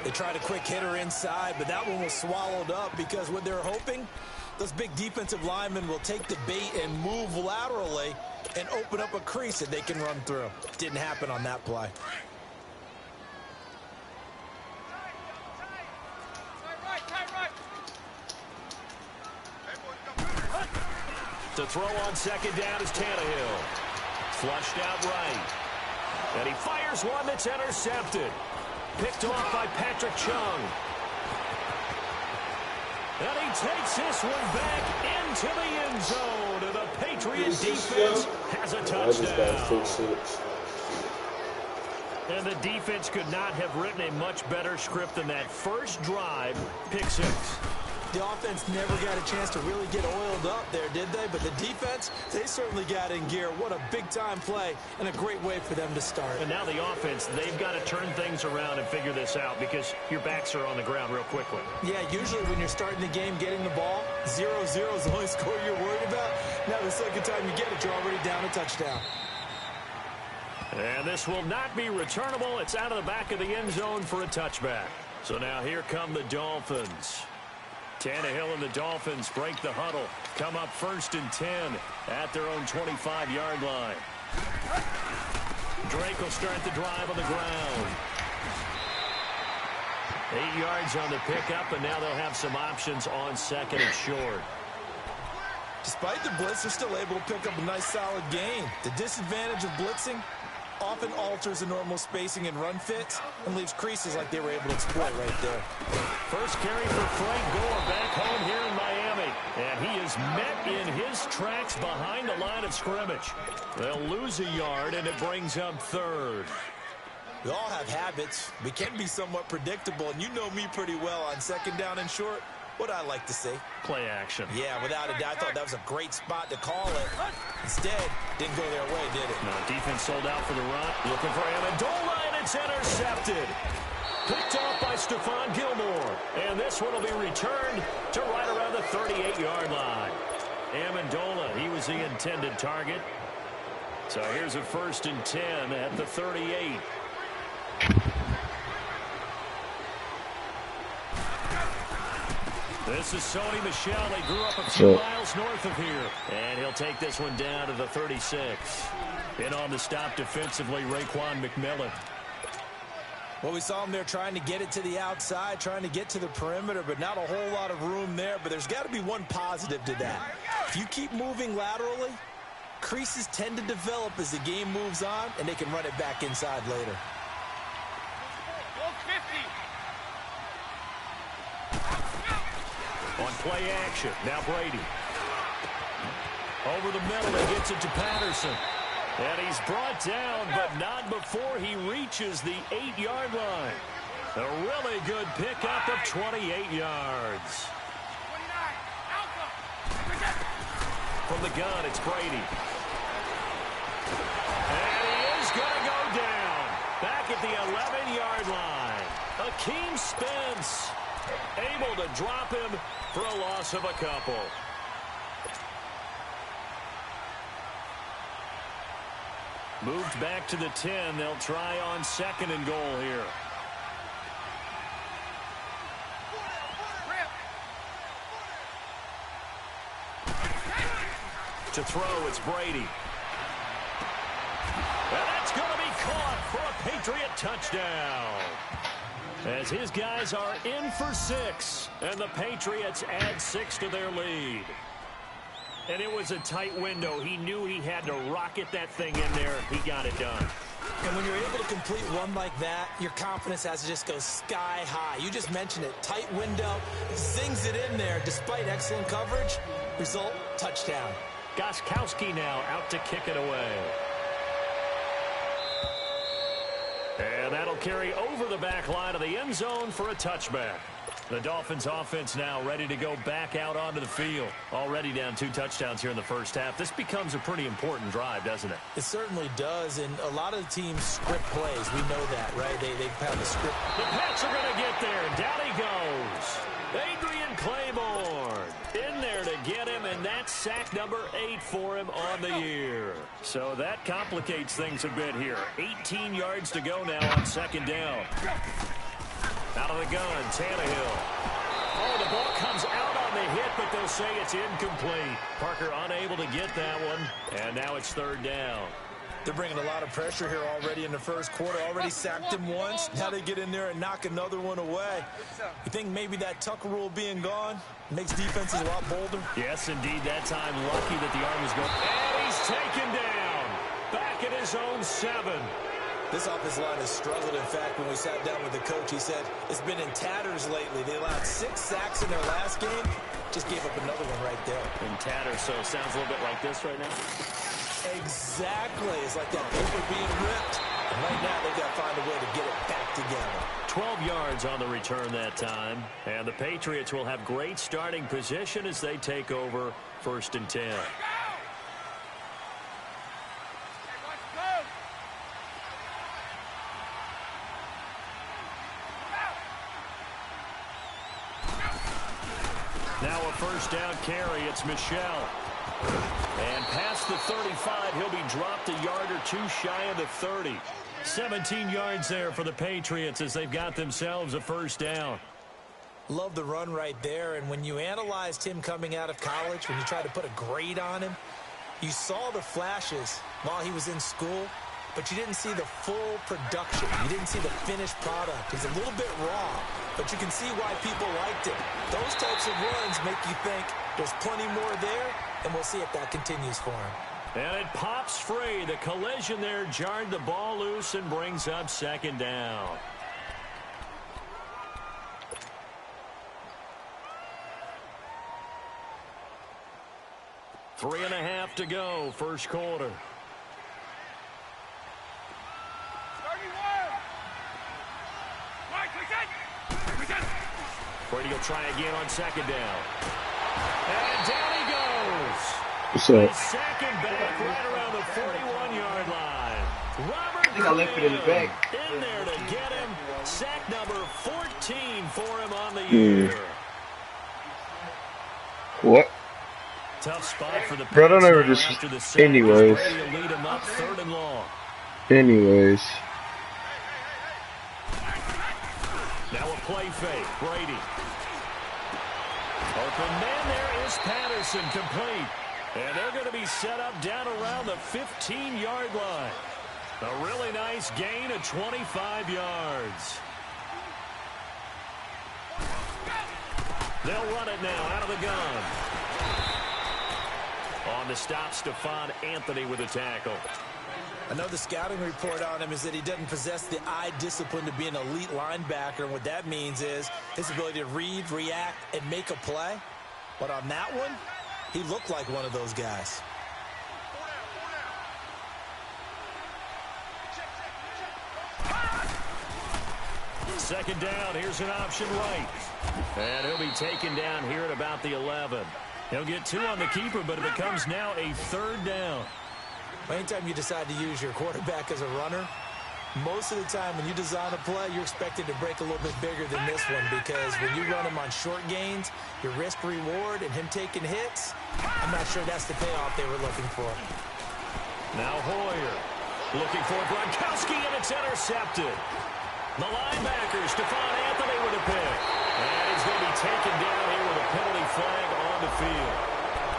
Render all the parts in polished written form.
They tried a quick hitter inside, but that one was swallowed up because what they're hoping, those big defensive linemen will take the bait and move laterally and open up a crease that they can run through. Didn't happen on that play. To throw on second down is Tannehill. Flushed out right. And he fires one that's intercepted. Picked off by Patrick Chung. And he takes this one back into the end zone. And the Patriot defense has a touchdown. And the defense could not have written a much better script than that first drive, pick six. The offense never got a chance to really get oiled up there, did they? But the defense, they certainly got in gear. What a big-time play and a great way for them to start. And now the offense, they've got to turn things around and figure this out because your backs are on the ground real quickly. Yeah, usually when you're starting the game, getting the ball, 0-0 is the only score you're worried about. Now the second time you get it, you're already down a touchdown. And this will not be returnable. It's out of the back of the end zone for a touchback. So now here come the Dolphins. Tannehill and the Dolphins break the huddle. Come up 1st and 10 at their own 25-yard line. Drake will start the drive on the ground. 8 yards on the pickup, and now they'll have some options on second and short. Despite the blitz, they're still able to pick up a nice solid gain. The disadvantage of blitzing often alters the normal spacing and run fits and leaves creases like they were able to exploit right there. First carry for Frank Gore back home here in Miami. And he is met in his tracks behind the line of scrimmage. They'll lose a yard, and it brings up 3rd. We all have habits. We can be somewhat predictable, and you know me pretty well on second down and short. What I like to see. Play action. Yeah, without a doubt. I thought that was a great spot to call it. Instead, didn't go their way, did it? No, defense sold out for the run. Looking for Amendola, and it's intercepted. Picked off by Stephon Gilmore. And this one will be returned to right around the 38-yard line. Amendola, he was the intended target. So here's a 1st and 10 at the 38. This is Sony Michel. They grew up a few miles north of here. And he'll take this one down to the 36. In on the stop defensively, Raekwon McMillan. Well, we saw him there trying to get it to the outside, trying to get to the perimeter, but not a whole lot of room there. But there's got to be one positive to that. If you keep moving laterally, creases tend to develop as the game moves on, and they can run it back inside later. On play action, now Brady. Over the middle, and gets it to Patterson. And he's brought down, but not before he reaches the 8-yard line. A really good pickup of 28 yards. From the gun, it's Brady. And he is going to go down. Back at the 11-yard line. Akeem Spence able to drop him for a loss of a couple. Moved back to the 10. They'll try on 2nd and goal here. To throw, it's Brady. And that's going to be caught for a Patriot touchdown. As his guys are in for 6, and the Patriots add 6 to their lead. And it was a tight window. He knew he had to rocket that thing in there. He got it done. And when you're able to complete one like that, your confidence has to just go sky high. You just mentioned it. Tight window, zings it in there despite excellent coverage. Result, touchdown. Gostkowski now out to kick it away. And that'll carry over the back line of the end zone for a touchback. The Dolphins offense now ready to go back out onto the field. Already down 2 touchdowns here in the first half. This becomes a pretty important drive, doesn't it? It certainly does, and a lot of the teams script plays. We know that, right? They have a script. The Pats are going to get there, and down he goes. Adrian Claiborne in there to get him, and that's sack number 8 for him on the year. So that complicates things a bit here. 18 yards to go now on 2nd down. Out of the gun, Tannehill. Oh, the ball comes out on the hit, but they'll say it's incomplete. Parker unable to get that one, and now it's third down. They're bringing a lot of pressure here already in the first quarter. Already sacked him once. Now they get in there and knock another one away. You think maybe that Tucker rule being gone makes defenses a lot bolder? Yes, indeed. That time, lucky that the arm was going. And he's taken down. Back at his own 7. This offensive line has struggled. In fact, when we sat down with the coach, he said it's been in tatters lately. They allowed 6 sacks in their last game. Just gave up another one right there. In tatters, so it sounds a little bit like this right now. Exactly. It's like that paper being ripped. And right now, they've got to find a way to get it back together. 12 yards on the return that time. And the Patriots will have great starting position as they take over 1st and 10. Now a first down carry. It's Michel. And past the 35, he'll be dropped a yard or 2 shy of the 30. 17 yards there for the Patriots as they've got themselves a first down. Love the run right there. And when you analyzed him coming out of college, when you tried to put a grade on him, you saw the flashes while he was in school, but you didn't see the full production. You didn't see the finished product. He's a little bit raw, but you can see why people liked him. Those types of runs make you think there's plenty more there, and we'll see if that continues for him. And it pops free. The collision there jarred the ball loose and brings up 2nd down. Three and a half to go, first quarter. Brady will try again on 2nd down. And down he goes. What's up? Second back right around the 41-yard line. Robert I think I left it in the back. in there to get him. Sack number 14 for him on the year. What? Tough spot for the Bro, I don't ever Pats just. after the sack. Anyways. Brady will lead him up 3rd and long. Anyways. Now a play fake. Brady. Open man there is Patterson, complete. And they're going to be set up down around the 15-yard line. A really nice gain of 25 yards. They'll run it now out of the gun. On the stop, Stephon Anthony with a tackle. I know the scouting report on him is that he doesn't possess the eye discipline to be an elite linebacker. And what that means is his ability to read, react, and make a play. But on that one, he looked like one of those guys. Second down, here's an option right. And he'll be taken down here at about the 11. He'll get 2 on the keeper, but it becomes now a 3rd down. Anytime you decide to use your quarterback as a runner, most of the time when you design a play, you're expected to break a little bit bigger than this one, because when you run him on short gains, your risk-reward and him taking hits, I'm not sure that's the payoff they were looking for. Now Hoyer looking for Gronkowski, and it's intercepted. The linebacker, Stephon Anthony with a pick. And he's going to be taken down here with a penalty flag on the field.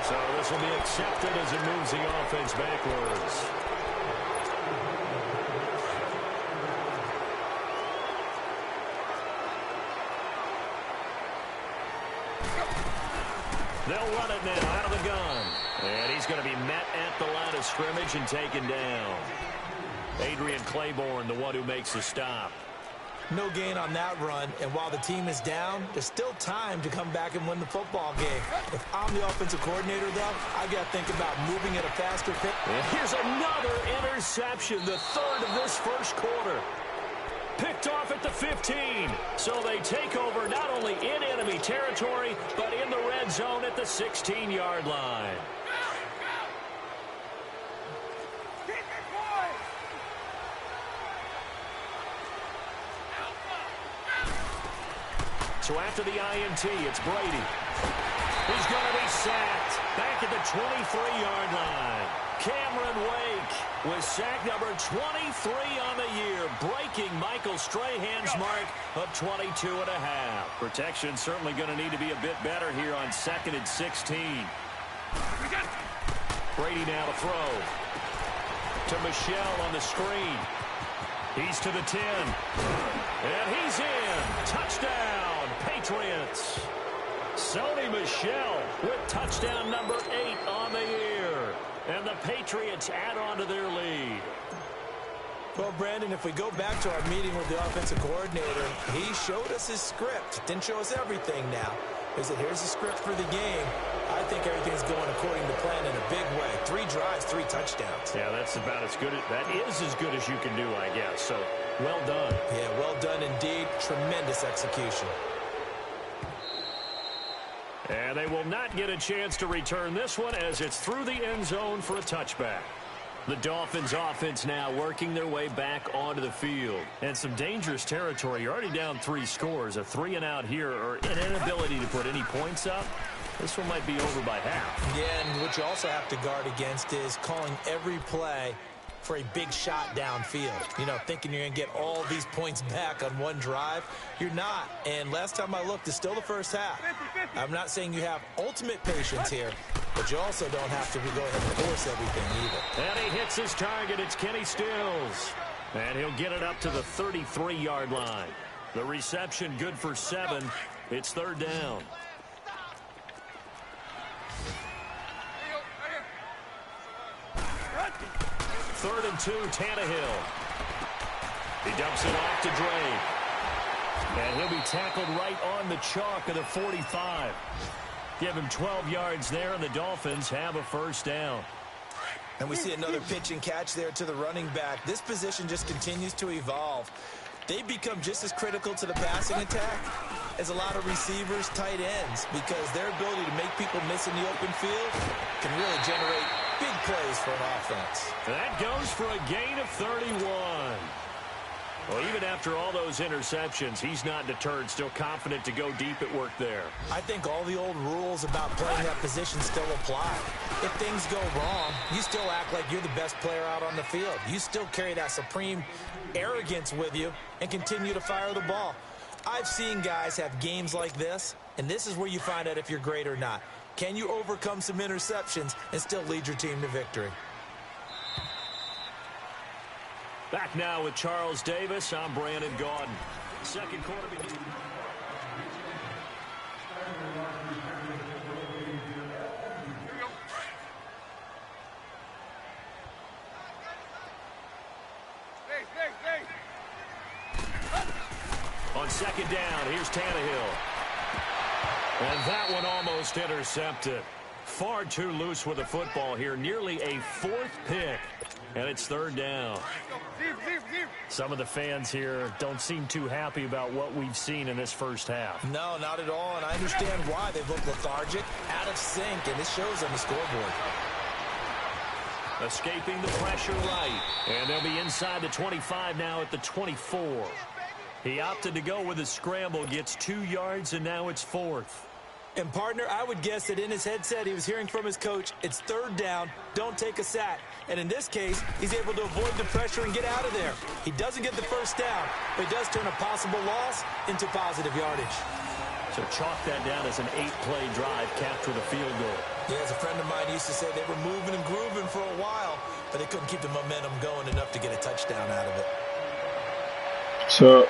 So this will be accepted as it moves the offense backwards. They'll run it now out of the gun. And he's going to be met at the line of scrimmage and taken down. Adrian Claiborne, the one who makes the stop. No gain on that run, and while the team is down, there's still time to come back and win the football game. If I'm the offensive coordinator, though, I got to think about moving at a faster pace. Here's another interception, the 3rd of this first quarter. Picked off at the 15. So they take over not only in enemy territory, but in the red zone at the 16-yard line. So after the INT, it's Brady. He's going to be sacked back at the 23-yard line. Cameron Wake with sack number 23 on the year, breaking Michael Strahan's mark of 22 and a half. Protection certainly going to need to be a bit better here on 2nd and 16. Brady now to throw. To Michel on the screen. He's to the 10. And he's in. Touchdown, Patriots. Sony Michel with touchdown number 8 on the year. And the Patriots add on to their lead. Well, Brandon, if we go back to our meeting with the offensive coordinator, he showed us his script. Didn't show us everything now. He said, here's the script for the game. I think everything's going according to plan in a big way. 3 drives, 3 touchdowns. Yeah, that's about as good. That is as good as you can do, I guess. So, well done. Yeah, well done indeed. Tremendous execution. And they will not get a chance to return this one as it's through the end zone for a touchback. The Dolphins offense now working their way back onto the field. And some dangerous territory. You're already down 3 scores. A 3-and-out here or an inability to put any points up. This one might be over by half. Yeah, and what you also have to guard against is calling every play for a big shot downfield. You know, thinking you're going to get all these points back on one drive. You're not. And last time I looked, it's still the first half. I'm not saying you have ultimate patience here, but you also don't have to go ahead and force everything either. And he hits his target. It's Kenny Stills. And he'll get it up to the 33-yard line. The reception good for 7. It's 3rd down. Third and 2, Tannehill. He dumps it off to Drake. And he'll be tackled right on the chalk of the 45. Give him 12 yards there, and the Dolphins have a first down. And we see another pitch and catch there to the running back. This position just continues to evolve. They become just as critical to the passing attack as a lot of receivers, tight ends, because their ability to make people miss in the open field can really generate big plays for an offense. That goes for a gain of 31. Well, even after all those interceptions, he's not deterred, still confident to go deep at work there. I think all the old rules about playing that position still apply. If things go wrong, you still act like you're the best player out on the field. You still carry that supreme arrogance with you and continue to fire the ball. I've seen guys have games like this, and this is where you find out if you're great or not. Can you overcome some interceptions and still lead your team to victory? Back now with Charles Davis. I'm Brandon Gaudin. Second quarter begins. On second down, here's Tannehill. And that one almost intercepted. Far too loose with the football here. Nearly a 4th pick. And it's 3rd down. Some of the fans here don't seem too happy about what we've seen in this first half. No, not at all, and I understand why. They've looked lethargic, out of sync, and it shows on the scoreboard. Escaping the pressure right. And they'll be inside the 25 now at the 24. He opted to go with a scramble, gets 2 yards, and now it's 4th. And, partner, I would guess that in his headset he was hearing from his coach, it's 3rd down, don't take a sack. And in this case, he's able to avoid the pressure and get out of there. He doesn't get the first down, but he does turn a possible loss into positive yardage. So chalk that down as an 8-play drive, capture the field goal. Yeah, as a friend of mine used to say, they were moving and grooving for a while, but they couldn't keep the momentum going enough to get a touchdown out of it. So,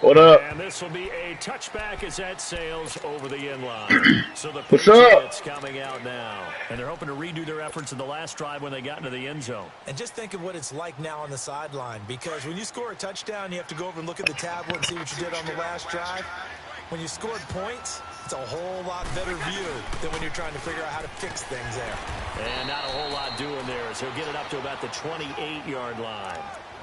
what up? And this will be a touchback as that sails over the end line. So the Patriots coming out now. And they're hoping to redo their efforts in the last drive when they got into the end zone. And just think of what it's like now on the sideline, because when you score a touchdown, you have to go over and look at the tablet and see what you did on the last drive. When you scored points, it's a whole lot better view than when you're trying to figure out how to fix things there. And not a whole lot doing there as he'll get it up to about the 28-yard line.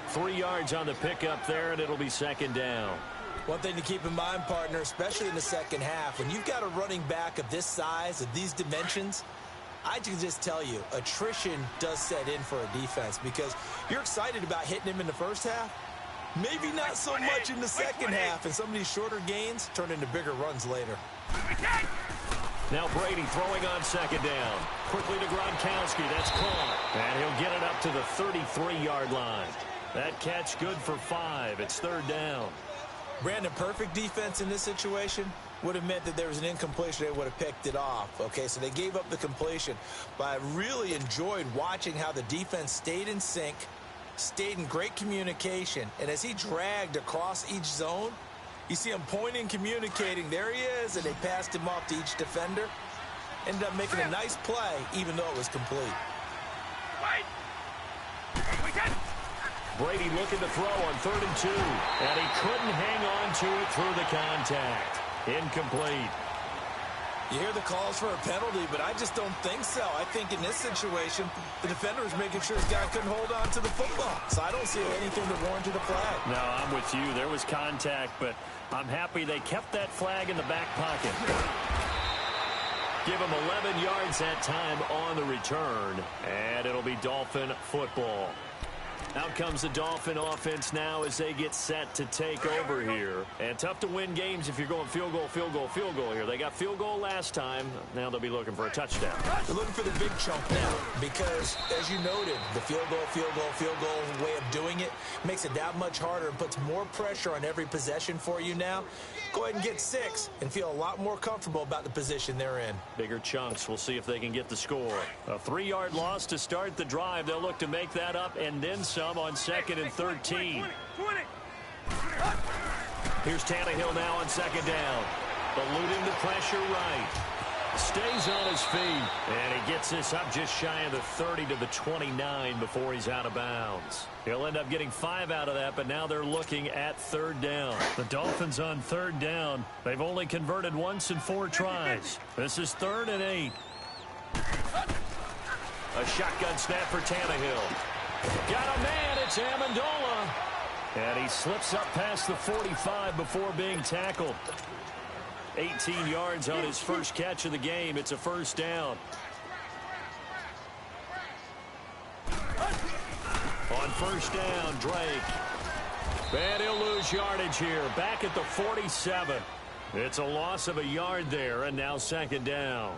3 yards on the pickup there, and it'll be 2nd down. One thing to keep in mind, partner, especially in the second half, when you've got a running back of this size, of these dimensions, I can just tell you, attrition does set in for a defense because you're excited about hitting him in the first half. Maybe not so much in the second half, and some of these shorter gains turn into bigger runs later. Now Brady throwing on second down. Quickly to Gronkowski. That's caught. And he'll get it up to the 33-yard line. That catch good for 5. It's third down. Brandon, perfect defense in this situation would have meant that there was an incompletion. They would have picked it off. Okay, so they gave up the completion. But I really enjoyed watching how the defense stayed in sync, stayed in great communication. And as he dragged across each zone, you see him pointing, communicating. There he is, and they passed him off to each defender. Ended up making a nice play, even though it was complete. Brady looking to throw on 3rd and 2. And he couldn't hang on to it through the contact. Incomplete. You hear the calls for a penalty, but I just don't think so. I think in this situation, the defender was making sure his guy couldn't hold on to the football. So I don't see anything that warranted a flag. No, I'm with you. There was contact, but I'm happy they kept that flag in the back pocket. Give him 11 yards that time on the return, and it'll be Dolphin football. Out comes the Dolphin offense now as they get set to take over here. And tough to win games if you're going field goal, field goal, field goal here. They got field goal last time. Now they'll be looking for a touchdown. They're looking for the big chunk now because, as you noted, the field goal, field goal, field goal way of doing it makes it that much harder and puts more pressure on every possession for you now. Go ahead and get 6 and feel a lot more comfortable about the position they're in. Bigger chunks. We'll see if they can get the score. A 3-yard loss to start the drive. They'll look to make that up and then some on 2nd and 13. Here's Tannehill now on 2nd down. Eluding the pressure right. Stays on his feet. And he gets this up just shy of the 30 to the 29 before he's out of bounds. He'll end up getting 5 out of that, but now they're looking at 3rd down. The Dolphins on 3rd down. They've only converted once in 4 tries. This is 3rd and 8. A shotgun snap for Tannehill. Got a man. It's Amendola. And he slips up past the 45 before being tackled. 18 yards on his first catch of the game. It's a 1st down. On 1st down, Drake. And he'll lose yardage here. Back at the 47. It's a loss of a yard there, and now 2nd down.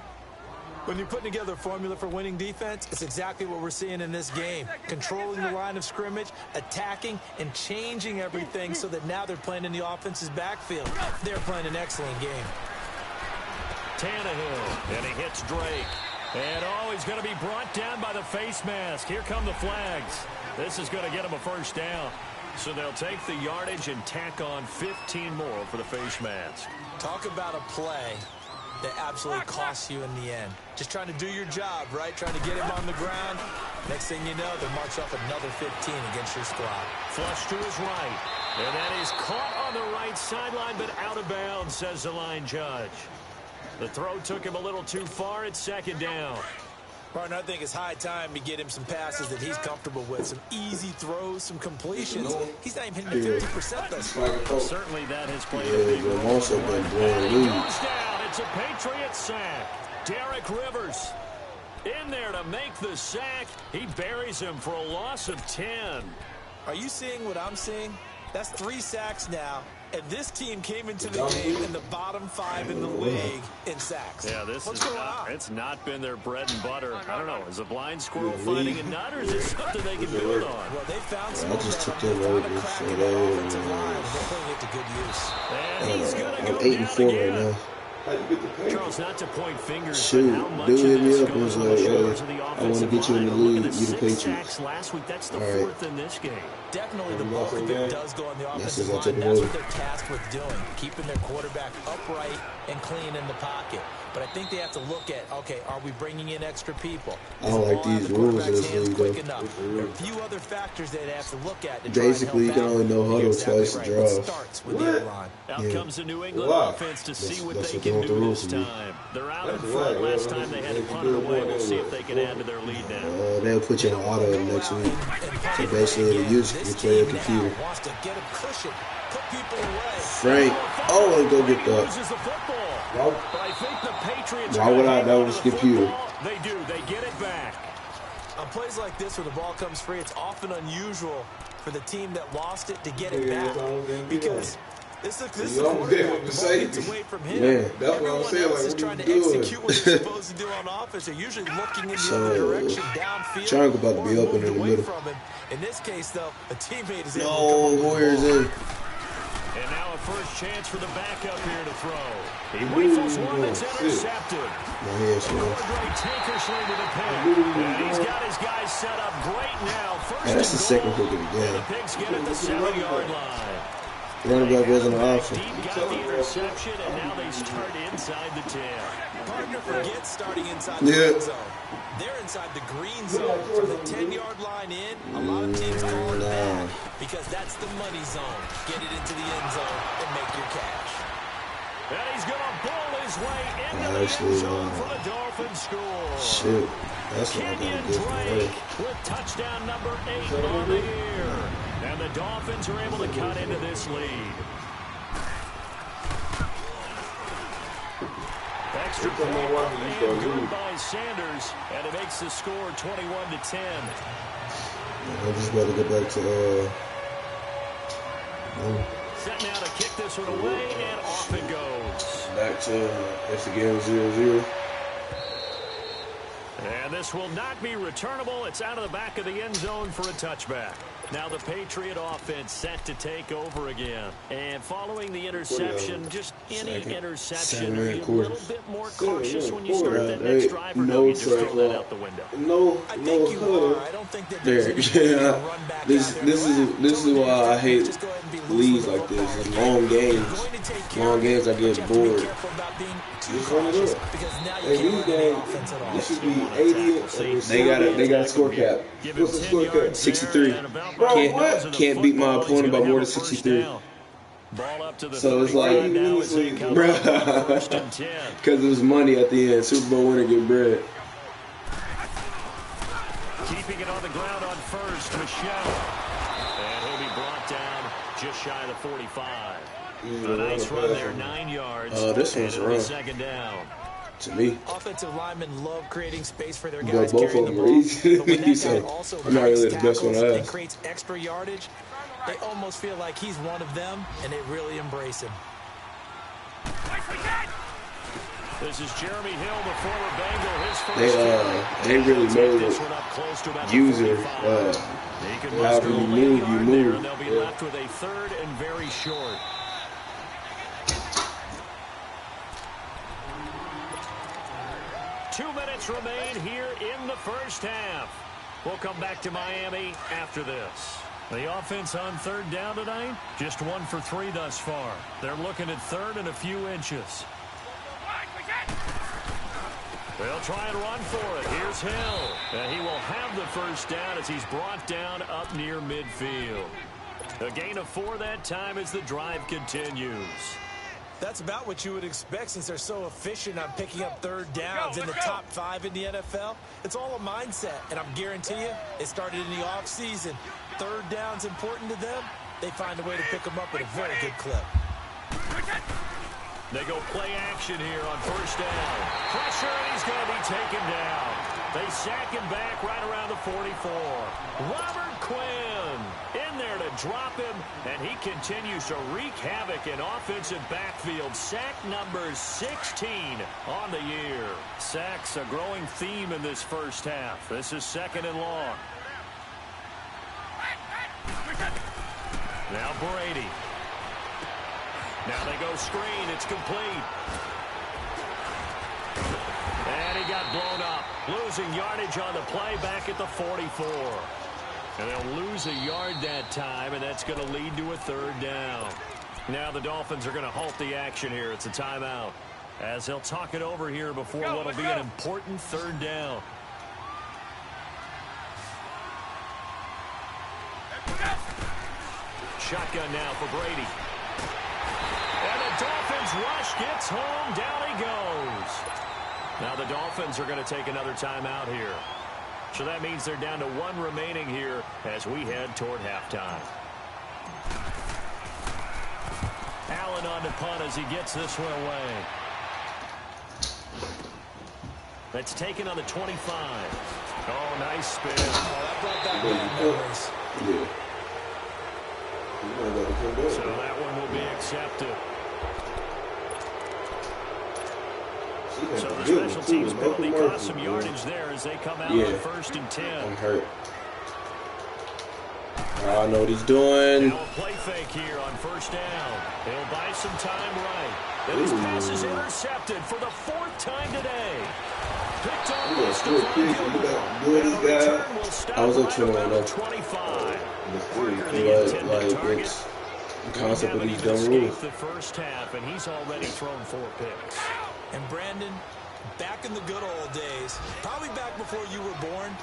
When you're putting together a formula for winning defense, it's exactly what we're seeing in this game. Controlling the line of scrimmage, attacking, and changing everything so that now they're playing in the offense's backfield. They're playing an excellent game. Tannehill, and he hits Drake. And, he's going to be brought down by the face mask. Here come the flags. This is going to get him a 1st down. So they'll take the yardage and tack on 15 more for the face mask. Talk about a play that absolutely costs you in the end. Just trying to do your job, right? Trying to get him on the ground. Next thing you know, they'll march off another 15 against your squad. Flush to his right. And that is caught on the right sideline, but out of bounds, says the line judge. The throw took him a little too far. It's 2nd down. Partner, I think it's high time to get him some passes that he's comfortable with. Some easy throws, some completions. He's not even hitting 50% thus far. Certainly that has played a big role. Also been blowing He leads. goes down. It's a Patriot sack. Derek Rivers in there to make the sack. He buries him for a loss of 10. Are you seeing what I'm seeing? That's 3 sacks now. And this team came into the game in the bottom 5 in the league in sacks. Yeah, this What's is going not, on? it's not been their bread and butter. I don't know. Is a blind squirrel finding a nut, or is it something they can build on? Well, they found some I just took momentum. them They found a over, crack so in they- the offensive line. They're putting it to good use. And he's going to I'm go 8 and down 4 right again. now. Charles, not to point fingers, Shoot, but how much dude of hit me this up and goes was on the like, shoulders of the I wanna offensive get you in the line? Look league, at the you the 6 Patriots. sacks last week. That's the All right. 4th in this game. Definitely the bulk of it does go on the offensive since I line. took him That's over. what they're tasked with doing, keeping their quarterback upright and clean in the pocket. But I think they have to look at, okay, are we bringing in extra people? I don't Is the like ball out of these the rules in quarterback's this hands league, quick though. enough? There are a few other factors they'd have to look at to Basically, try and help you can only out. know You're huddle exactly twice to right. drive. It starts with the O-line. Out Yeah. comes the New England Wow. offense to see what That's they what they can want the do rules this to be. time. They're out in That's front. right. Last time they had to punt it away. We'll see if they can add to their lead now. They'll put you in auto next week. So basically, the use This you play your team computer. now wants to get a cushion, put people away. Frank, oh, go get Brady that. loses the football. Nope. But I think the Patriots Why are would gonna I hang know on it's to the computer? football. They do. They get it back. On plays like this where the ball comes free, it's often unusual for the team that lost it to get it back. Because This is a quarterback. The ball gets away from him. Yeah. That's what I'm saying. Else is Like, trying what to are you doing? execute what they're supposed to do on offense. They're usually looking in the other direction, downfield. Triangle about to be or open moved in the away middle. from him. In this case, though, a teammate is able No, to come up with the Warriors ball. in. And now a first chance for the backup here to throw. He rifles one that's intercepted. No, he ain't sure. Cordray Tankersley to the pick. And he's got his guys set up great now. First Man, that's the and second goal. pick of the And the game. Pigs get at the 7-yard line. Running back wasn't an option. Deep got the interception, and now they start inside the 10. Partner forgets starting inside the Yeah. red zone. They're inside the green zone. From the 10-yard line in, a lot of teams call it that because that's the money zone. Get it into the end zone and make your cash. And he's going to bull his way into the Actually, end zone for the Dolphins score. Shit. That's what I Kenyon gotta get from her. Drake with touchdown number 8 on the year. And the Dolphins are able to cut into this lead. Extra point and good by Sanders, and it makes the score 21-10. I just gotta go back to Set now to kick this one away, and off it goes. back to it's the game 0-0. And this will not be returnable. It's out of the back of the end zone for a touchback. Now the Patriot offense set to take over again. And following the interception, just any interception, are you a little bit more cautious when you start that next drive, or don't you just throw that out the window? No I think you huddle. are. I don't think that There, there's any yeah. run back This out there. is why I hate Just go ahead and be loose leagues with the like this. football. And long games. You're going to take care Long of it, games, I but you get have to be bored. careful about being too Just run it cautious up. because now you And can't these run any games, offense at all. this should be 80. They got a score cap. Give him What's the 10 score cap? yards 63. there, and about Bro, right what? nose of the Can't beat my football. He's opponent by gonna more have than a first 63. down. Ball up to the So it's 35 like, now as they come bro, up first and 10. because it was money at the end. Super Bowl winner get bread. Keeping it on the ground on first, Michelle. And he'll be brought down just shy of the 45. A nice run there, 9 yards. This and one's it'll be wrong. second down. To me. Offensive linemen love creating space for their But guys both carrying of the them ball. are easy. But when that guy So, also I'm not breaks really the best one tackles to and ask. creates extra yardage, they almost feel like he's one of them, and they really embrace him. This is Jeremy Hill, the former Bengal. His first They really Take know this that one up close to about the user, 45. He can however muster you a late move, you yard move. there, and they'll be Yeah. left with a third and very short. Two minutes remain here in the first half. We'll come back to Miami after this. The offense on third down tonight, just 1 for 3 thus far. They're looking at third and a few inches. They'll try and run for it. Here's Hill. And he will have the first down as he's brought down up near midfield. A gain of 4 that time as the drive continues. That's about what you would expect since they're so efficient on picking up third downs in the top 5 in the NFL. It's all a mindset, and I'm guarantee you it started in the offseason. Third down's important to them. They find a way to pick them up at a very good clip. They go play action here on first down. Pressure, and he's going to be taken down. They sack him back right around the 44. Robert Quinn in there to drop him, and he continues to wreak havoc in offensive backfield. Sack number 16 on the year. Sacks a growing theme in this first half. This is second and long. Now Brady. Now they go screen. It's complete. And he got blown up. Losing yardage on the play back at the 44. And they'll lose a yard that time, and that's going to lead to a third down. Now the Dolphins are going to halt the action here. It's a timeout. As they'll talk it over here before what will be an important third down. Shotgun now for Brady. And the Dolphins rush gets home. Down he goes. Now the Dolphins are going to take another timeout here. So that means they're down to 1 remaining here as we head toward halftime. Allen on the punt as he gets this one away. That's taken on the 25. Oh, nice spin. Oh, that brought back bad memories. Yeah. So that one will be intercepted. So the special teams penalty cost some yardage there as they come out on 1st and 10. I'm hurt. I know what he's doing. Now a play fake here on 1st down. He'll buy some time right. And his pass is intercepted for the 4th time today. Picked up by Stephon Gilmore. I was up 21-0. 25. It's the concept of these dumb rules. The first half, and he's already thrown 4 picks. And Brandon, back in the good old days, probably back before you were born,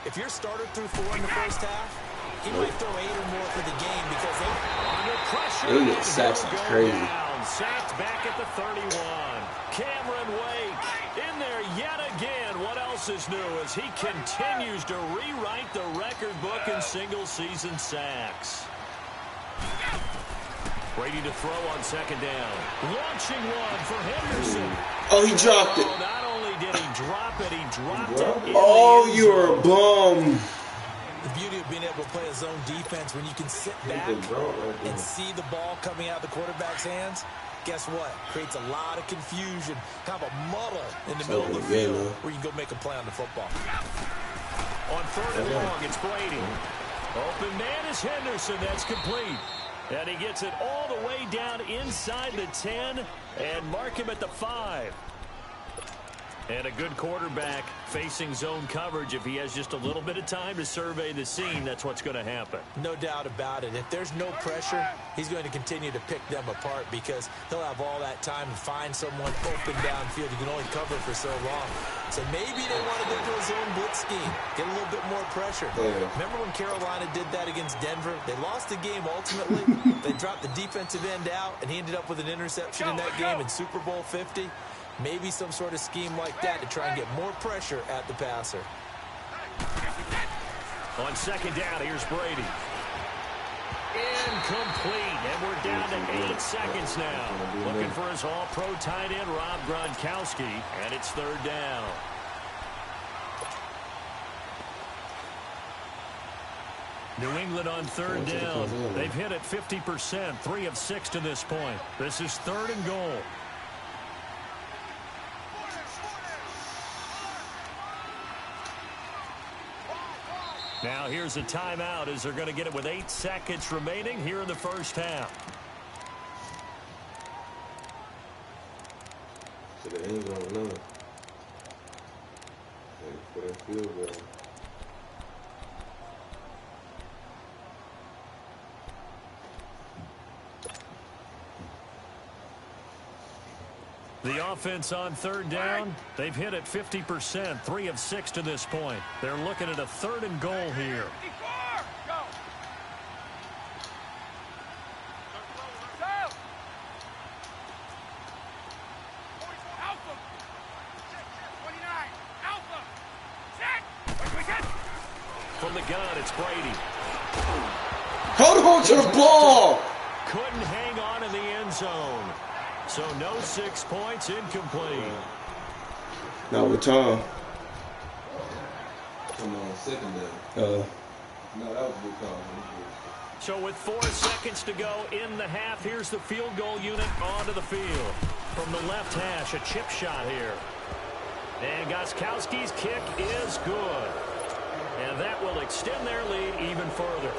if your starter threw 4 in the first half, he might throw 8 or more for the game because they under pressure. Sacks are crazy. Sacked back at the 31. Cameron Wake in there yet again. What else is new as he continues to rewrite the record book in single-season sacks. Ready to throw on 2nd down. Launching one for Henderson. Oh, he dropped it. Not only did he drop it, he dropped it. Oh, you're a bum. The beauty of being able to play a zone defense when you can sit back and see the ball coming out of the quarterback's hands, guess what? Creates a lot of confusion, kind of a muddle in the middle of the field where you can go make a play on the football. On 3rd and long, it's Brady. Open man is Henderson. That's complete. And he gets it all the way down inside the 10 and mark him at the 5. And a good quarterback facing zone coverage. If he has just a little bit of time to survey the scene, that's what's going to happen. No doubt about it. If there's no pressure, he's going to continue to pick them apart because he'll have all that time to find someone open downfield. You can only cover for so long. So maybe they want to go to a zone blitz scheme, get a little bit more pressure. Remember when Carolina did that against Denver? They lost the game ultimately. They dropped the defensive end out, and he ended up with an interception in that game in Super Bowl 50. Maybe some sort of scheme like that to try and get more pressure at the passer. On 2nd down, here's Brady. Incomplete, and we're down to 8 seconds now. Looking for his all-pro tight end, Rob Gronkowski, and it's 3rd down. New England on 3rd down. They've hit it 50%, 3 of 6 to this point. This is 3rd and goal. Now here's a timeout as they're going to get it with 8 seconds remaining here in the first half. So they ain't gonna know. For that field goal. The offense on 3rd down, they've hit it 50%, 3 of 6 to this point. They're looking at a 3rd and goal here. From the gun, it's Brady. Hold on to the ball! Couldn't hang on in the end zone. So no 6 points, incomplete. Now with Tom. Come on, 2nd down. No, that was a good call. So with 4 seconds to go in the half, here's the field goal unit onto the field. From the left hash, a chip shot here. And Gostkowski's kick is good. And that will extend their lead even further.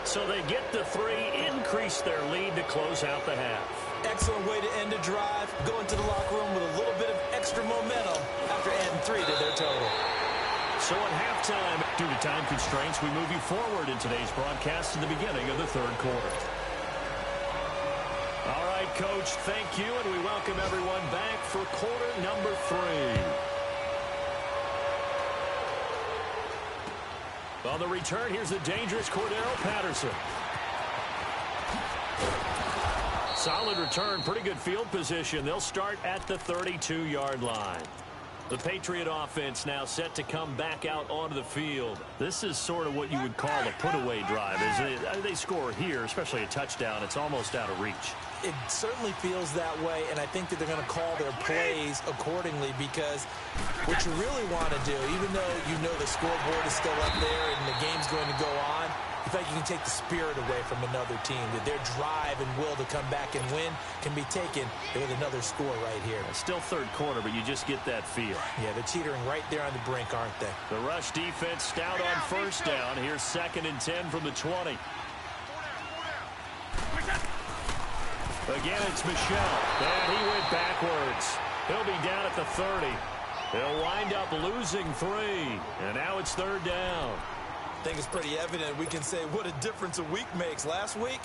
So they get the 3, increase their lead to close out the half. Excellent way to end a drive. Go into the locker room with a little bit of extra momentum after adding 3 to their total. So at halftime, due to time constraints, we move you forward in today's broadcast to the beginning of the 3rd quarter. All right, Coach, thank you, and we welcome everyone back for quarter number 3. On the return, here's the dangerous Cordero Patterson. Solid return, pretty good field position. They'll start at the 32-yard line. The Patriot offense now set to come back out onto the field. This is sort of what you would call a put-away drive, isn't it? They score here, especially a touchdown. It's almost out of reach. It certainly feels that way, and I think that they're going to call their plays accordingly because what you really want to do, even though you know the scoreboard is still up there and the game's going to go on, You feel like you can take the spirit away from another team, that their drive and will to come back and win can be taken with another score right here. It's still third quarter, but you just get that feel. Yeah, they're teetering right there on the brink, aren't they? The rush defense stout on first down. Here's 2nd and 10 from the 20. Again, it's Michel. And he went backwards. He'll be down at the 30. They'll wind up losing 3. And now it's 3rd down. I think it's pretty evident. We can say what a difference a week makes. Last week,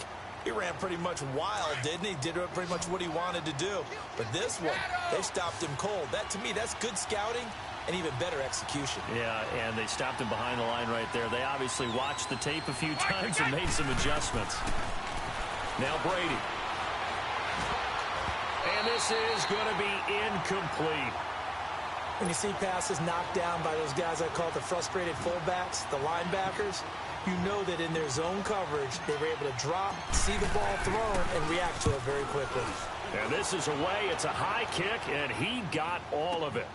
he ran pretty much wild, didn't he? Did pretty much what he wanted to do. But this one, they stopped him cold. That, to me, that's good scouting and even better execution. Yeah, and they stopped him behind the line right there. They obviously watched the tape a few times and made some adjustments. Now Brady. And this is going to be incomplete. When you see passes knocked down by those guys I call the frustrated fullbacks, the linebackers, you know that in their zone coverage, they were able to drop, see the ball thrown, and react to it very quickly. And this is away. It's a high kick, and he got all of it.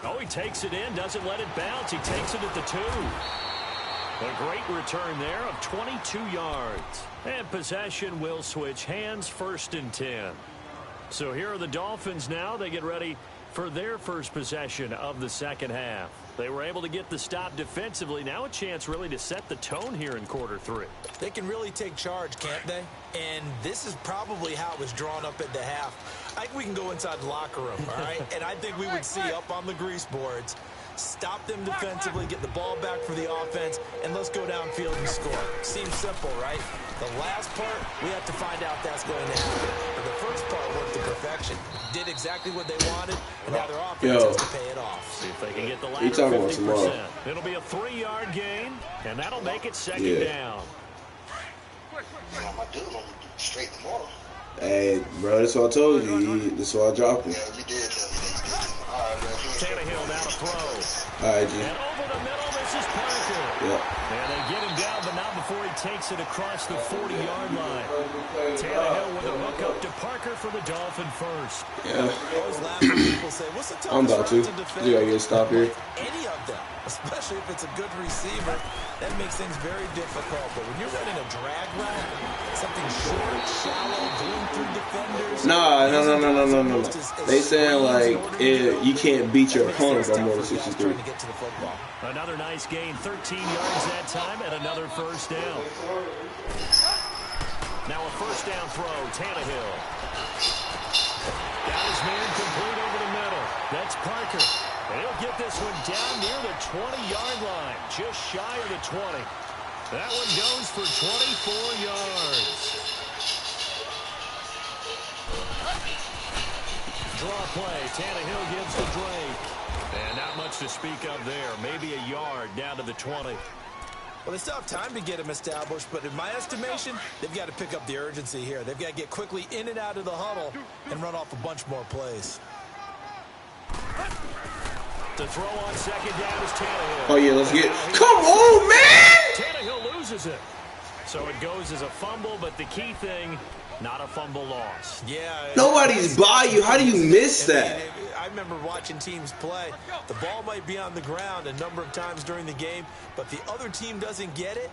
Oh, he takes it in, doesn't let it bounce. He takes it at the 2. A great return there of 22 yards. And possession will switch hands, 1st and 10. So here are the Dolphins now. They get ready for their first possession of the second half. They were able to get the stop defensively. Now a chance really to set the tone here in quarter 3. They can really take charge, can't they? And this is probably how it was drawn up at the half. I think we can go inside the locker room, all right? And I think we would see up on the grease boards, stop them defensively, get the ball back for the offense, and let's go downfield and score. Seems simple, right? The last part, we have to find out that's going to happen. But the first part worked to perfection. Did exactly what they wanted, and now their offense has to pay it off. See if they can get the latter 50%. It'll be a 3-yard gain, and that'll make it 2nd down. Straight tomorrow. Hey, bro, that's what I told you. That's why I dropped him. Yeah, you did tell me that. All right, man. Tannehill now to throw. All right, G. And over the middle, this is Parker. Yeah. And they get him down, but not before he takes it across the 40-yard line. Tannehill with a hook up to Parker for the Dolphin first. Yeah. I always laugh when people say, what's the toughest I'm about to. defend? You gotta get a stop here. Any of them, especially if it's a good receiver, that makes things very difficult. But when you're running a drag route, something short, shallow, going through defenders. No. They saying like you can't beat your opponent by more than 63. Another nice gain, 13 yards that time, and another first down. Now a first down throw, Tannehill. Got his man complete over the middle. That's Parker. And he'll get this one down near the 20-yard line, just shy of the 20. That one goes for 24 yards. Draw play. Tannehill gives to Drake. And not much to speak of there. Maybe a yard down to the 20. Well, they still have time to get him established, but in my estimation, they've got to pick up the urgency here. They've got to get quickly in and out of the huddle and run off a bunch more plays. The throw on second down is Tannehill. Oh, yeah, let's get... Come on, man! Tannehill loses it. So it goes as a fumble, but the key thing, not a fumble loss. Yeah. Nobody's by you. How do you miss that? I remember watching teams play. The ball might be on the ground a number of times during the game, but the other team doesn't get it.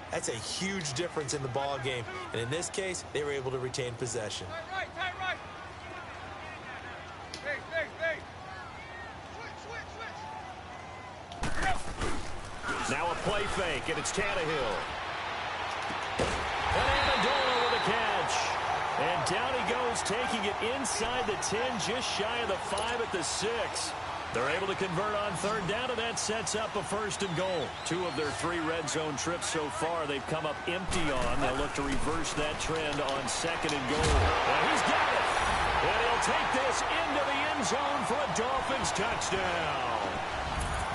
That's a huge difference in the ball game. And in this case, they were able to retain possession. Right. Now a play fake, and it's Tannehill. And Amendola with a catch. And down he goes, taking it inside the 10, just shy of the 5 at the 6. They're able to convert on third down, and that sets up a 1st and goal. 2 of their 3 red zone trips so far they've come up empty on. They'll look to reverse that trend on 2nd and goal. And he's got it. And he'll take this into the end zone for a Dolphins touchdown.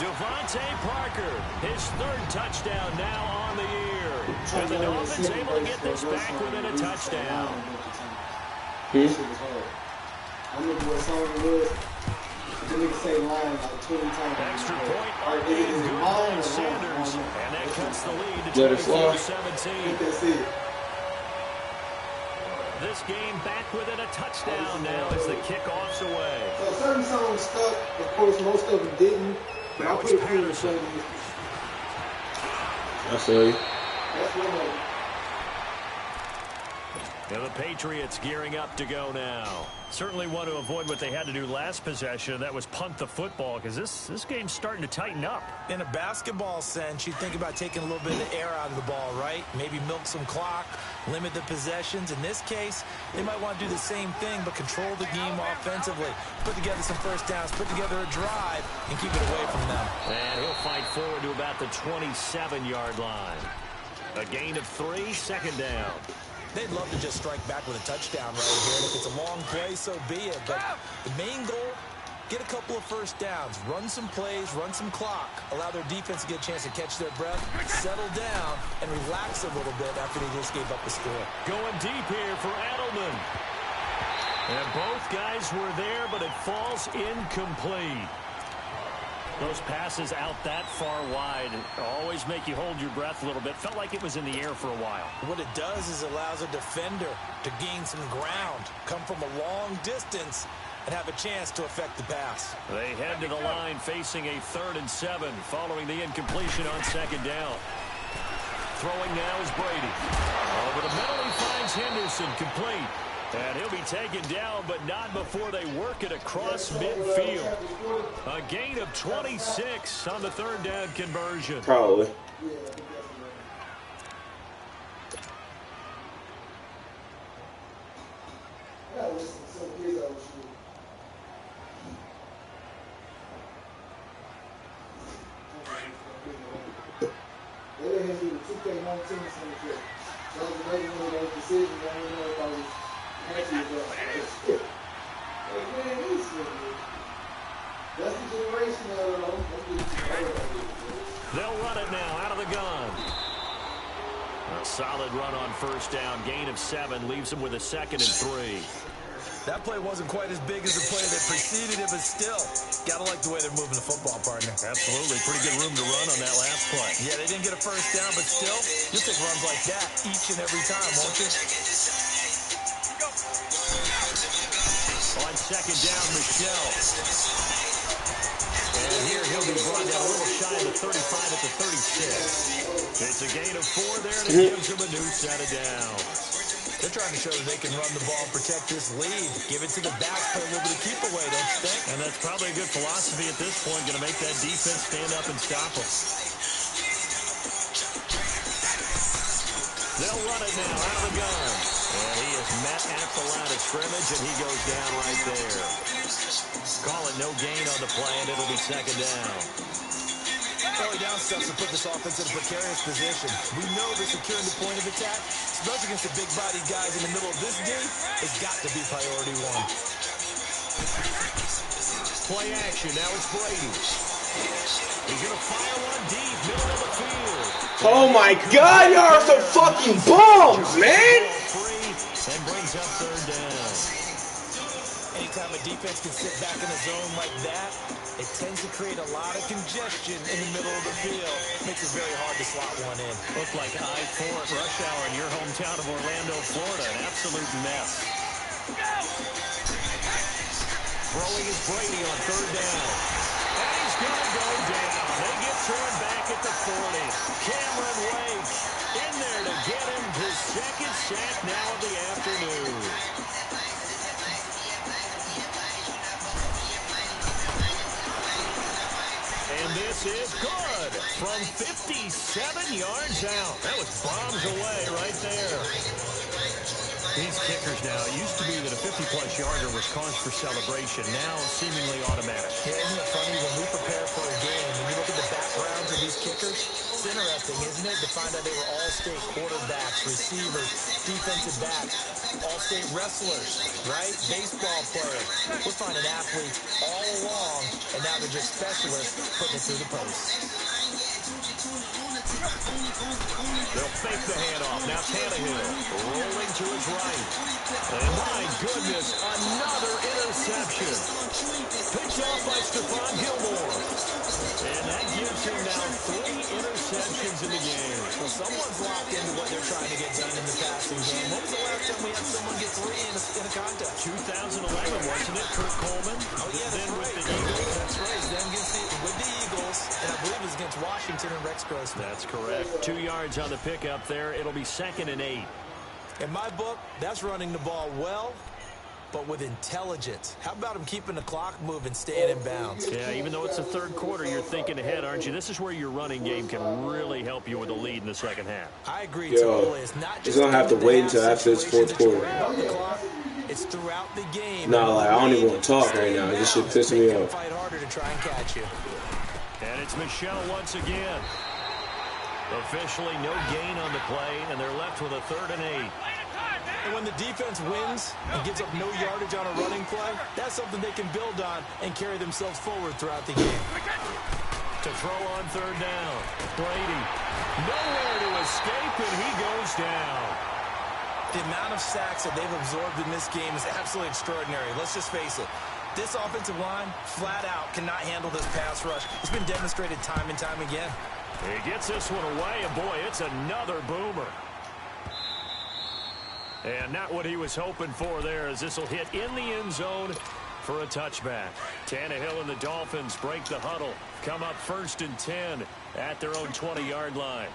Devontae Parker, his 3rd touchdown now on the year. And the Dolphins able to get this back within a touchdown. I remember what song it was. The nigga say line like 20 times. Extra point Are they good mine by or Sanders. not? And that cuts the lead to Let it fly. 24-17. That's it. This game back within a touchdown now as the kickoff's away. So certain songs stuck. Of course, most of them didn't. But Now I it's put a few in the Patterson. playlist. I feel you. That's what I'm And the Patriots gearing up to go now. Certainly want to avoid what they had to do last possession. That was punt the football, because this game's starting to tighten up. In a basketball sense, you think about taking a little bit of air out of the ball, right? Maybe milk some clock, limit the possessions. In this case, they might want to do the same thing, but control the game offensively. Put together some first downs, put together a drive, and keep it away from them. And he'll fight forward to about the 27-yard line. A gain of 3, second down. They'd love to just strike back with a touchdown right here. And if it's a long play, so be it. But the main goal, get a couple of first downs, run some plays, run some clock, allow their defense to get a chance to catch their breath, settle down, and relax a little bit after they just gave up the score. Going deep here for Edelman. And both guys were there, but it falls incomplete. Those passes out that far wide always make you hold your breath a little bit. Felt like it was in the air for a while. What it does is it allows a defender to gain some ground, come from a long distance, and have a chance to affect the pass. They head to the line facing a 3rd and 7 following the incompletion on second down. Throwing now is Brady. Over the middle he finds Henderson, complete. And he'll be taken down, but not before they work it across midfield. A gain of 26 on the 3rd down conversion. Probably. They'll run it now out of the gun. A solid run on first down. Gain of 7 leaves them with a 2nd and 3. That play wasn't quite as big as the play that preceded it, but still, gotta like the way they're moving the football, partner. Absolutely. Pretty good room to run on that last play. Yeah, they didn't get a first down, but still, you'll take runs like that each and every time, won't you? On second down, Michelle. And here he'll be brought down a little shy of the 35 at the 36. It's a gain of 4 there, and it gives him a new set of downs. They're trying to show that they can run the ball and protect this lead. Give it to the backs, play a little bit of keep away, don't you think? And that's probably a good philosophy at this point, going to make that defense stand up and stop them. They'll run it now out of the gun. And he is met at the line of scrimmage, and he goes down right there. Call it no gain on the play, and it'll be second down. Early down steps to put this offense in a precarious position. We know that securing the point of attack, especially against the big-bodied guys in the middle of this game, has got to be priority 1. Play action. Now it's Brady. He's going to fire one deep, middle of the field. Oh my God, y'all are some fucking bums, man! And brings up 3rd down. Anytime a defense can sit back in a zone like that, it tends to create a lot of congestion in the middle of the field. Makes it very hard to slot one in. Looked like I-4 at rush hour in your hometown of Orlando, Florida. An absolute mess. Throwing is Brady on 3rd down. And he's going to go down. They get turned back at the 40. Cameron Wake in there to get him his 2nd sack now of the afternoon. And this is good from 57 yards out. That was bombs away right there. These kickers now, it used to be that a 50-plus yarder was cause for celebration. Now seemingly automatic. Yeah, isn't it funny when we prepare for a game, when you look at the backgrounds of these kickers, it's interesting, isn't it, to find out they were all-state quarterbacks, receivers, defensive backs, all-state wrestlers, right? Baseball players. We're finding athletes all along, and now they're just specialists putting it through the post. They'll fake the handoff. Now Tannehill rolling to his right. And my goodness, another interception. Picked off by Stephon Gilmore. And that gives him now 3 interceptions in the game. Well, someone's locked into what they're trying to get done in the passing game. When was the last time we had someone get 3 in a contest? 2011, wasn't it, Kurt Coleman? Oh, yeah, then that's with right. the Eagles. That's right. Then with the Eagles, and I believe it was against Washington. Washington and Rex Grossman. That's correct. 2 yards on the pickup there. It'll be 2nd and 8. In my book, that's running the ball well, but with intelligence. How about him keeping the clock moving, staying in bounds? Yeah, even though it's the 3rd quarter, you're thinking ahead, aren't you? This is where your running game can really help you with a lead in the 2nd half. I agree, Yo, totally. It's not just going to have to wait until after this 4th quarter. It's throughout the game. Nah, like, I don't even want to talk right now. This shit pissing me off. Fight harder to try and catch you. And it's Michel once again. Officially no gain on the play, and they're left with a 3rd and 8. And when the defense wins and gives up no yardage on a running play, that's something they can build on and carry themselves forward throughout the game. To throw on 3rd down. Brady. Nowhere to escape, and he goes down. The amount of sacks that they've absorbed in this game is absolutely extraordinary. Let's just face it. This offensive line, flat out, cannot handle this pass rush. It's been demonstrated time and time again. He gets this one away, and boy, it's another boomer. And not what he was hoping for there, as this will hit in the end zone for a touchback. Tannehill and the Dolphins break the huddle. Come up 1st and 10 at their own 20-yard line.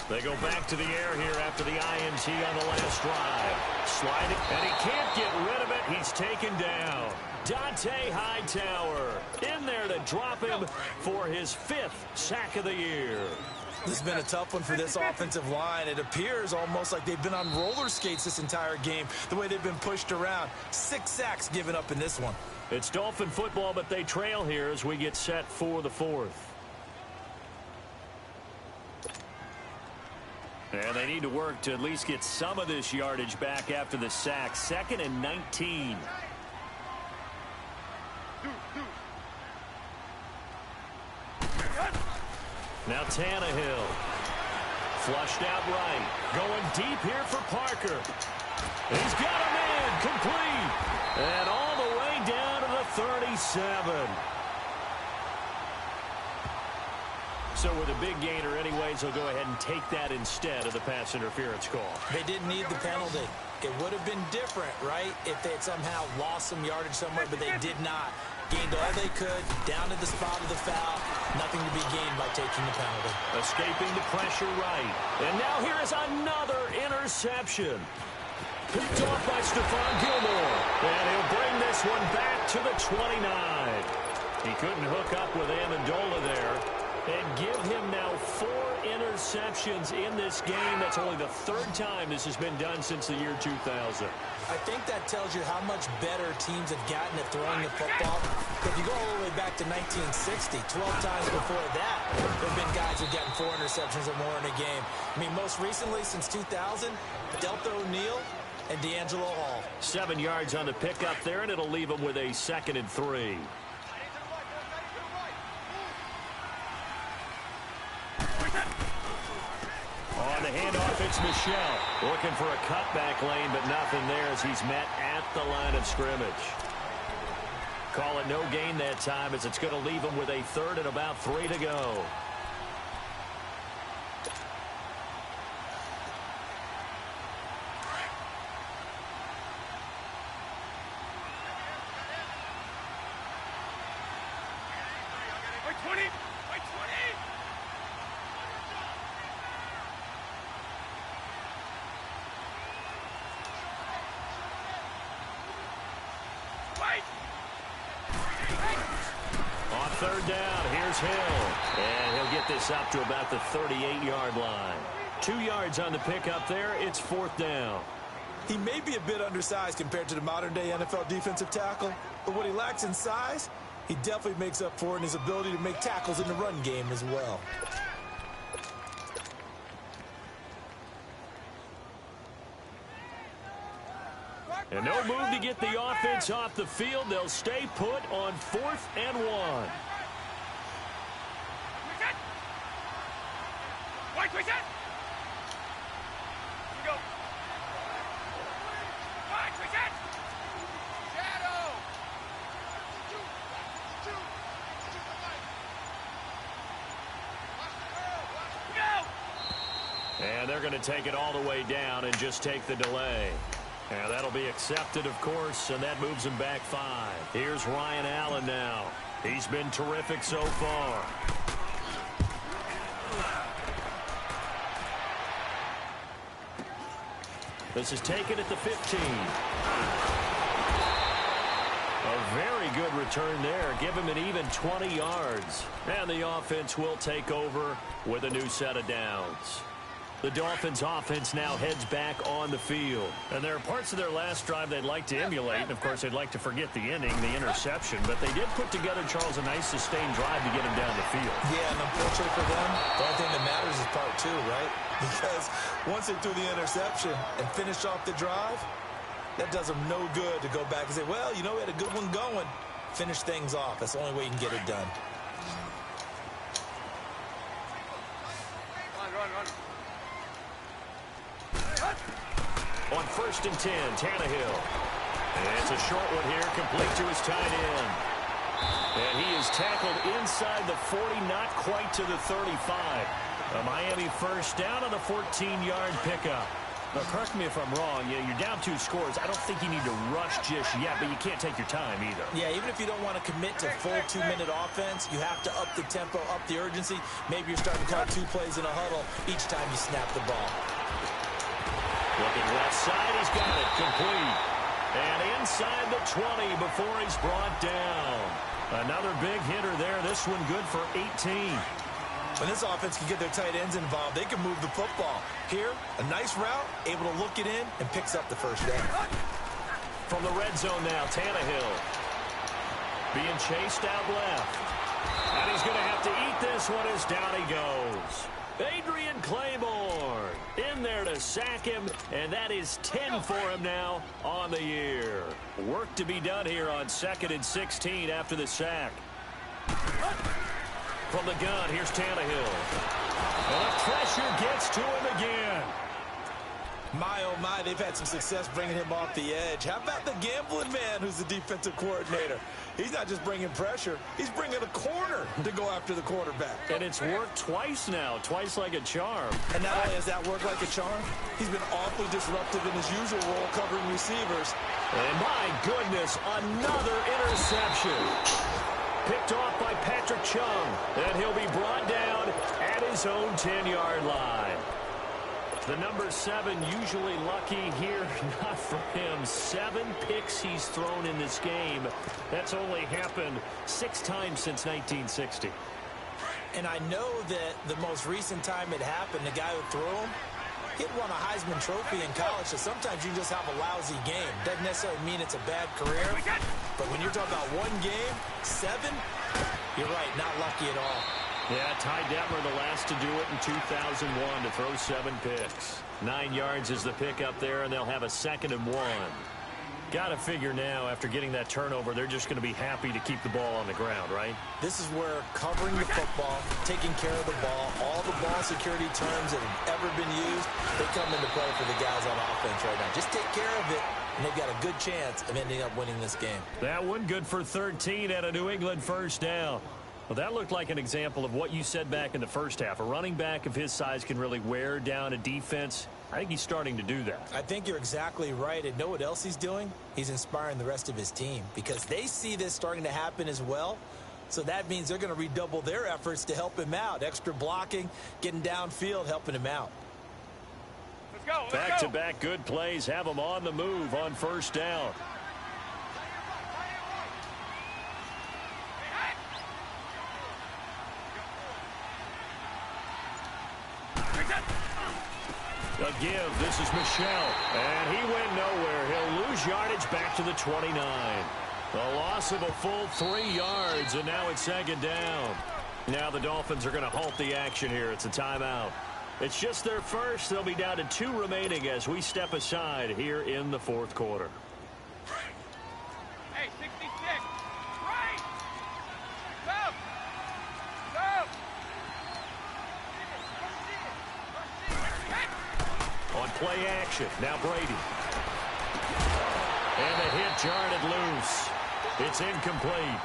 They go back to the air here after the INT on the last drive. Sliding, and he can't get rid of it. He's taken down. Dante Hightower in there to drop him for his 5th sack of the year. This has been a tough one for this offensive line. It appears almost like they've been on roller skates this entire game, the way they've been pushed around. 6 sacks given up in this one. It's Dolphin football, but they trail here as we get set for the 4th. And they need to work to at least get some of this yardage back after the sack. 2nd and 19. Now Tannehill. Flushed out right. Going deep here for Parker. He's got him in. Complete. And all the way down to the 37. So with a big gainer anyways, they'll go ahead and take that instead of the pass interference call. They didn't need the penalty. It would have been different, right, if they had somehow lost some yardage somewhere, but they did not. Gained all they could, down to the spot of the foul. Nothing to be gained by taking the penalty. Escaping the pressure right. And now here is another interception. Picked off by Stephon Gilmore. And he'll bring this one back to the 29. He couldn't hook up with Amendola there. And give him now 4 interceptions in this game. That's only the 3rd time this has been done since the year 2000. I think that tells you how much better teams have gotten at throwing the football. If you go all the way back to 1960, 12 times before that, there have been guys who've gotten 4 interceptions or more in a game. I mean, most recently, since 2000, Delta O'Neal and D'Angelo Hall. 7 yards on the pickup there, and it'll leave them with a 2nd and 3. On the handoff, it's Michel. Looking for a cutback lane, but nothing there as he's met at the line of scrimmage. Call it no gain that time as it's going to leave him with a 3rd and about 3 to go. On 3rd down, here's Hill. And he'll get this up to about the 38-yard line. 2 yards on the pickup there. It's 4th down. He may be a bit undersized compared to the modern-day NFL defensive tackle, but what he lacks in size, he definitely makes up for in his ability to make tackles in the run game as well. And no move to get the offense off the field. They'll stay put on 4th and 1. And they're going to take it all the way down and just take the delay. And that'll be accepted, of course, and that moves him back 5. Here's Ryan Allen now. He's been terrific so far. This is taken at the 15. A very good return there. Give him an even 20 yards. And the offense will take over with a new set of downs. The Dolphins offense now heads back on the field. And there are parts of their last drive they'd like to emulate. And, of course, they'd like to forget the inning, the interception. But they did put together, Charles, a nice sustained drive to get him down the field. Yeah, and unfortunately for them, the only thing that matters is part 2, right? Because once they threw the interception and finished off the drive, that does them no good to go back and say, well, you know, we had a good one going. Finish things off. That's the only way you can get it done. On 1st and 10, Tannehill. And it's a short one here, complete to his tight end. And he is tackled inside the 40, not quite to the 35. A Miami first down on the 14-yard pickup. Now, correct me if I'm wrong. You're down 2 scores. I don't think you need to rush just yet, but you can't take your time either. Yeah, even if you don't want to commit to full 2-minute offense, you have to up the tempo, up the urgency. Maybe you're starting to call 2 plays in a huddle each time you snap the ball. Looking left side, he's got it complete. And inside the 20 before he's brought down. Another big hitter there. This one good for 18. When this offense can get their tight ends involved, they can move the football. Here, a nice route, able to look it in, and picks up the first down. From the red zone now, Tannehill. Being chased out left. And he's going to have to eat this one as down he goes. Adrian Claymore in there to sack him, and that is 10 for him now on the year. Work to be done here on 2nd and 16 after the sack. From the gun, here's Tannehill. And the pressure gets to him again. My, oh my, they've had some success bringing him off the edge. How about the gambling man who's the defensive coordinator? He's not just bringing pressure, he's bringing a corner to go after the quarterback. And it's worked twice now, twice like a charm. And not only has that worked like a charm, he's been awfully disruptive in his usual role covering receivers. And my goodness, another interception. Picked off by Patrick Chung. And he'll be brought down at his own 10-yard line. The number 7 usually lucky here, not for him. 7 picks he's thrown in this game. That's only happened 6 times since 1960. And I know that the most recent time it happened, the guy who threw him, he had won a Heisman Trophy in college, so sometimes you just have a lousy game. Doesn't necessarily mean it's a bad career, but when you're talking about one game, 7, you're right, not lucky at all. Yeah, Ty Detmer, the last to do it in 2001 to throw 7 picks. 9 yards is the pick up there, and they'll have a 2nd and 1. Got to figure now, after getting that turnover, they're just going to be happy to keep the ball on the ground, right? This is where covering the football, taking care of the ball, all the ball security terms that have ever been used, they come into play for the guys on offense right now. Just take care of it, and they've got a good chance of ending up winning this game. That one good for 13 at a New England first down. Well, that looked like an example of what you said back in the first half. A running back of his size can really wear down a defense. I think he's starting to do that. I think you're exactly right. And know what else he's doing? He's inspiring the rest of his team because they see this starting to happen as well. So that means they're going to redouble their efforts to help him out. Extra blocking, getting downfield, helping him out. Let's go. Back-to-back good plays have him on the move on first down. A give. This is Michel. And he went nowhere. He'll lose yardage back to the 29. A loss of a full 3 yards, and now it's 2nd down. Now the Dolphins are going to halt the action here. It's a timeout. It's just their first. They'll be down to 2 remaining as we step aside here in the 4th quarter. Hey, 66. Right. Go. Go. On play action, now Brady. And the hit jarred loose. It's incomplete.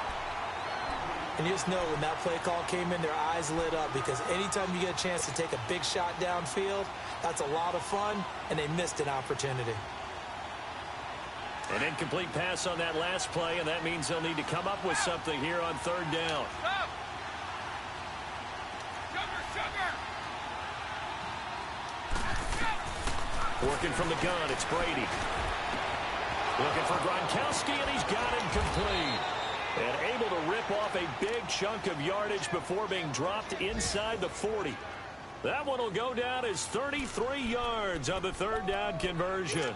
And you just know when that play call came in, their eyes lit up because anytime you get a chance to take a big shot downfield, that's a lot of fun, and they missed an opportunity. An incomplete pass on that last play, and that means they'll need to come up with something here on third down. Stop. Sugar. Working from the gun, it's Brady. Looking for Gronkowski, and he's got him complete. And able to rip off a big chunk of yardage before being dropped inside the 40. That one will go down as 33 yards on the third down conversion.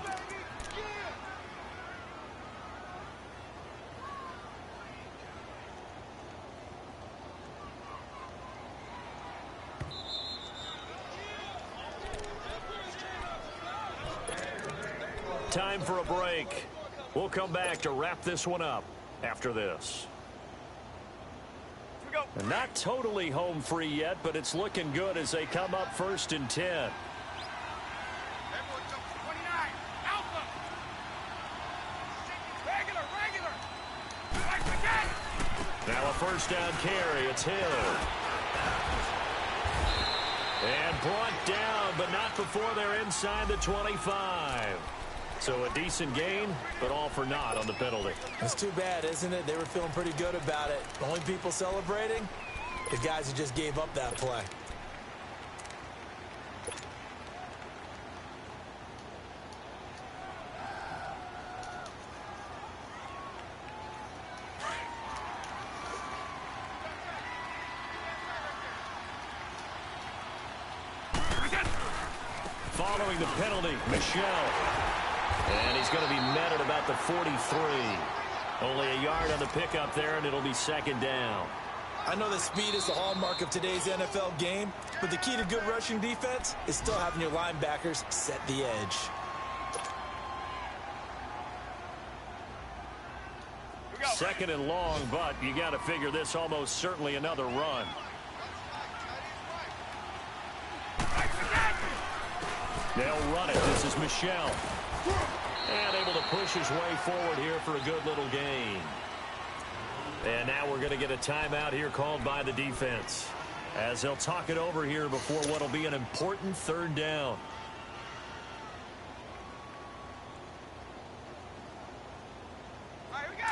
Time for a break. We'll come back to wrap this one up after this. And not totally home free yet, but it's looking good as they come up 1st and 10. Everyone jumps 29. Alpha. Regular. Right again. Now a first down carry. It's Hill. And brought down, but not before they're inside the 25. So a decent gain, but all for naught on the penalty. It's too bad, isn't it? They were feeling pretty good about it. The only people celebrating? The guys who just gave up that play. Following the penalty, Michel. And he's going to be met at about the 43. Only a yard on the pickup there, and it'll be 2nd down. I know that speed is the hallmark of today's NFL game, but the key to good rushing defense is still having your linebackers set the edge. Second and long, but you got to figure this almost certainly another run. They'll run it. This is Michel. And able to push his way forward here for a good little gain. And now we're going to get a timeout here called by the defense, as they'll talk it over here before what will be an important 3rd down. All right, here we go.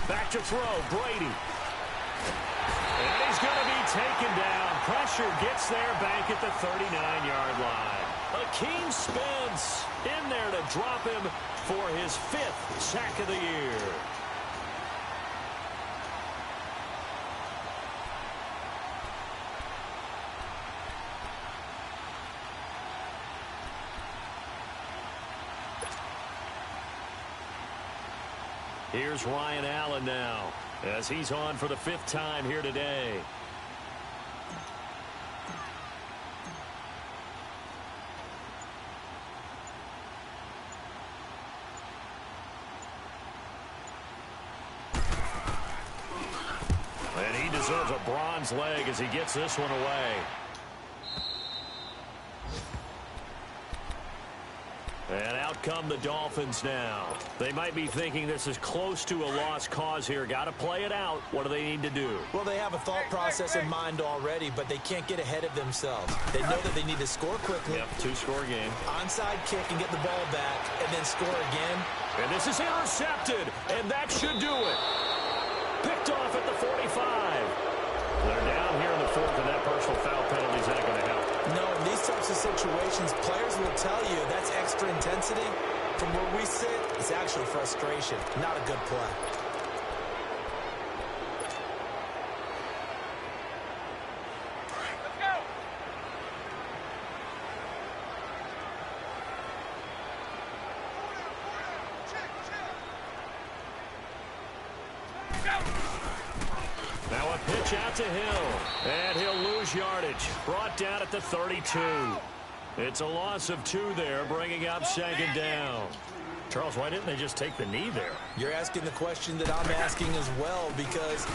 Back to throw, Brady. And he's going to be taken down. Pressure gets there back at the 39-yard line. Akeem Spence in there to drop him for his 5th sack of the year. Here's Ryan Allen now, as he's on for the 5th time here today. And he deserves a bronze leg as he gets this one away. And out come the Dolphins now. They might be thinking this is close to a lost cause here. Got to play it out. What do they need to do? Well, they have a thought process in mind already, but they can't get ahead of themselves. They know that they need to score quickly. Yep, 2-score game. Onside kick and get the ball back, and then score again. And this is intercepted, and that should do it. Picked off at the 45. They're down here in the 4th, and that personal foul penalty is not going to help. No, in these types of situations, players will tell you that's extra intensity. From where we sit, it's actually frustration, not a good play. Let's go. Now a pitch out to Hill, and he'll lose yardage. Brought down at the 32. It's a loss of 2 there, bringing up 2nd down. Charles, why didn't they just take the knee there? You're asking the question that I'm asking as well, because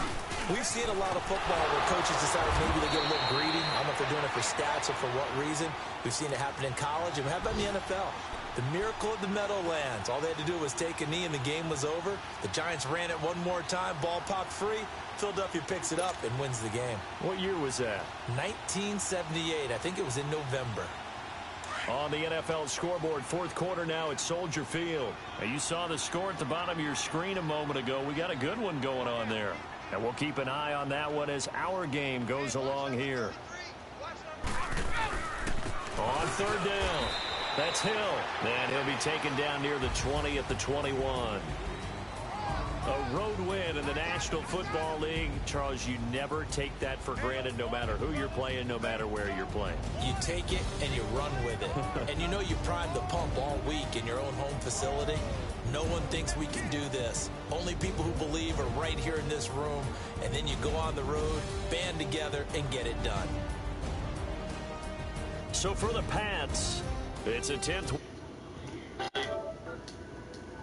we've seen a lot of football where coaches decide maybe they get a little greedy. I don't know if they're doing it for stats or for what reason. We've seen it happen in college, and how about in the NFL? The miracle of the Meadowlands. All they had to do was take a knee and the game was over. The Giants ran it one more time. Ball popped free. Philadelphia picks it up and wins the game. What year was that? 1978. I think it was in November. On the NFL scoreboard, fourth quarter now at Soldier Field. Now, you saw the score at the bottom of your screen a moment ago. We got a good one going on there. And we'll keep an eye on that one as our game goes along here. On third down, that's Hill. And he'll be taken down near the 20 at the 21. A road win in the National Football League. Charles, you never take that for granted no matter who you're playing, no matter where you're playing. You take it and you run with it. And you know you prime the pump all week in your own home facility. No one thinks we can do this. Only people who believe are right here in this room. And then you go on the road, band together, and get it done. So for the Pats, it's a 10th.